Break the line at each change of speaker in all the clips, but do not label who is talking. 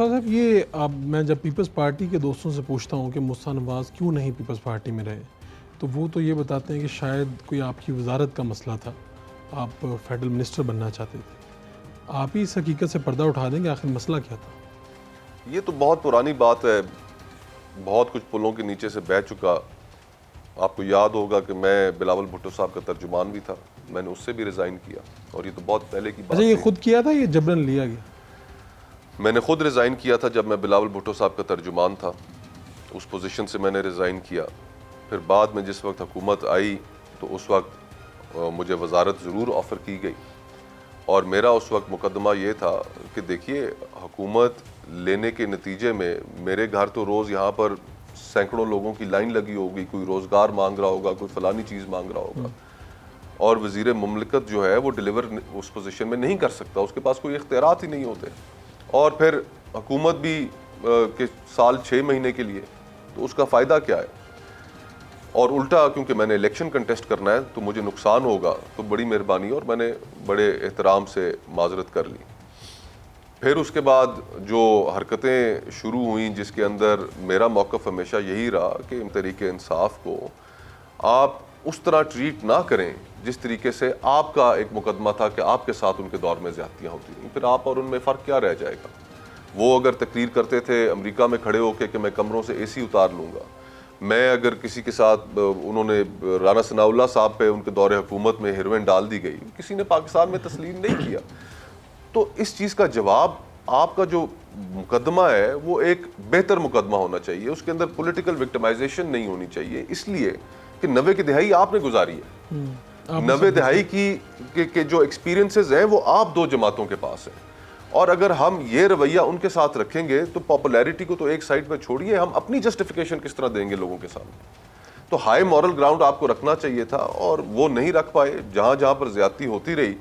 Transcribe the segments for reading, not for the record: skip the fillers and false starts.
صاحب یہ اب میں جب پیپلز پارٹی کے دوستوں سے پوچھتا ہوں کہ مصطفیٰ نواز کیوں نہیں پیپلز پارٹی میں رہے تو وہ تو یہ بتاتے ہیں کہ شاید کوئی آپ کی وزارت کا مسئلہ تھا، آپ فیڈرل منسٹر بننا چاہتے تھے۔ آپ ہی اس حقیقت سے پردہ اٹھا دیں کہ آخر مسئلہ کیا تھا؟
یہ تو بہت پرانی بات ہے، بہت کچھ پلوں کے نیچے سے بہہ چکا۔ آپ کو یاد ہوگا کہ میں بلاول بھٹو صاحب کا ترجمان بھی تھا، میں نے اس سے بھی ریزائن کیا، اور یہ تو بہت پہلے کی بات
اچھا، یہ
تھی۔
خود کیا تھا یا جبرن لیا گیا؟
میں نے خود ریزائن کیا تھا جب میں بلاول بھٹو صاحب کا ترجمان تھا، اس پوزیشن سے میں نے ریزائن کیا۔ پھر بعد میں جس وقت حکومت آئی تو اس وقت مجھے وزارت ضرور آفر کی گئی، اور میرا اس وقت مقدمہ یہ تھا کہ دیکھیے حکومت لینے کے نتیجے میں میرے گھر تو روز یہاں پر سینکڑوں لوگوں کی لائن لگی ہوگی، کوئی روزگار مانگ رہا ہوگا، کوئی فلانی چیز مانگ رہا ہوگا، اور وزیر مملکت جو ہے وہ ڈیلیور اس پوزیشن میں نہیں کر سکتا، اس کے پاس کوئی اختیارات ہی نہیں ہوتے۔ اور پھر حکومت بھی کہ سال 6 مہینے کے لیے، تو اس کا فائدہ کیا ہے؟ اور الٹا کیونکہ میں نے الیکشن کنٹیسٹ کرنا ہے تو مجھے نقصان ہوگا، تو بڑی مہربانی، اور میں نے بڑے احترام سے معذرت کر لی۔ پھر اس کے بعد جو حرکتیں شروع ہوئیں جس کے اندر میرا موقف ہمیشہ یہی رہا کہ تحریک انصاف کو آپ اس طرح ٹریٹ نہ کریں جس طریقے سے آپ کا ایک مقدمہ تھا کہ آپ کے ساتھ ان کے دور میں زیادتیاں ہوتی ہیں، پھر آپ اور ان میں فرق کیا رہ جائے گا؟ وہ اگر تقریر کرتے تھے امریکہ میں کھڑے ہو کے کہ میں کمروں سے AC اتار لوں گا، میں اگر کسی کے ساتھ انہوں نے رانا ثناء اللہ صاحب پہ ان کے دور حکومت میں ہیروئن ڈال دی گئی، کسی نے پاکستان میں تسلیم نہیں کیا۔ تو اس چیز کا جواب، آپ کا جو مقدمہ ہے وہ ایک بہتر مقدمہ ہونا چاہیے، اس کے اندر پولیٹیکل وکٹمائزیشن نہیں ہونی چاہیے، اس لیے کہ 90 کی دہائی آپ نے گزاری ہے۔ 90 دہائی کی جو ایکسپیرینسز ہیں وہ آپ دو جماعتوں کے پاس ہیں، اور اگر ہم یہ رویہ ان کے ساتھ رکھیں گے تو پاپولیرٹی کو تو ایک سائڈ پہ چھوڑیے، ہم اپنی جسٹیفیکیشن کس طرح دیں گے لوگوں کے سامنے؟ تو ہائی مورل گراؤنڈ آپ کو رکھنا چاہیے تھا، اور وہ نہیں رکھ پائے۔ جہاں جہاں پر زیادتی ہوتی رہی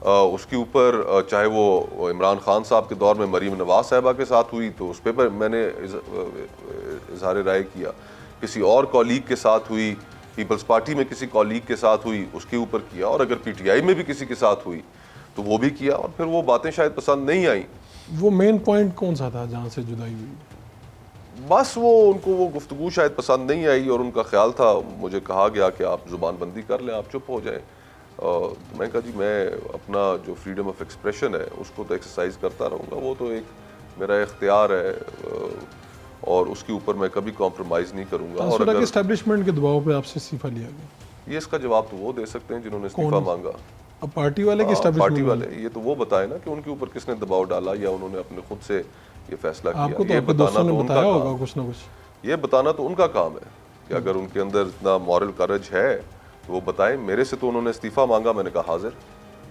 اس کے اوپر، چاہے وہ عمران خان صاحب کے دور میں مریم نواز صاحبہ کے ساتھ ہوئی تو اس پہ میں نے اظہار رائے کیا، کسی اور کولیگ کے ساتھ ہوئی، پیپلز پارٹی میں کسی کولیگ کے ساتھ ہوئی اس کے اوپر کیا، اور اگر PTI میں بھی کسی کے ساتھ ہوئی تو وہ بھی کیا، اور پھر وہ باتیں شاید پسند نہیں آئیں۔
وہ مین پوائنٹ کون سا تھا جہاں سے جدائی ہوئی؟
بس وہ ان کو وہ گفتگو شاید پسند نہیں آئی، اور ان کا خیال تھا، مجھے کہا گیا کہ آپ زبان بندی کر لیں، آپ چپ ہو جائیں۔ تو میں کہا جی میں اپنا جو فریڈم آف ایکسپریشن ہے اس کو تو ایکسرسائز کرتا رہوں گا، وہ تو ایک میرا اختیار ہے، اور اس کے اوپر میں کبھی کمپرومائز نہیں کروں گا۔ اور اگر
اسٹیبلشمنٹ کے دباؤ پہ آپ سے استعفیٰ لیا گیا،
یہ اس کا جواب تو وہ دے سکتے ہیں جنہوں نے استعفیٰ مانگا،
اب پارٹی والے کی
پارٹی
اسٹیبلشمنٹ
والے، یہ تو وہ بتائے نا کہ ان کے اوپر کس نے دباؤ ڈالا یا انہوں نے اپنے خود سے یہ فیصلہ
آپ کو
کیا۔
تو
یہ
آپ کے
بتانا
دوستوں نے
تو ان کا
بتایا
کام،
ہوگا کچھ نہ کچھ۔
یہ بتانا تو ان کا کام ہے کہ اگر ان کے اندر اتنا مورل کرج ہے وہ بتائیں۔ میرے سے تو انہوں نے استعفیٰ مانگا، میں نے کہا حاضر۔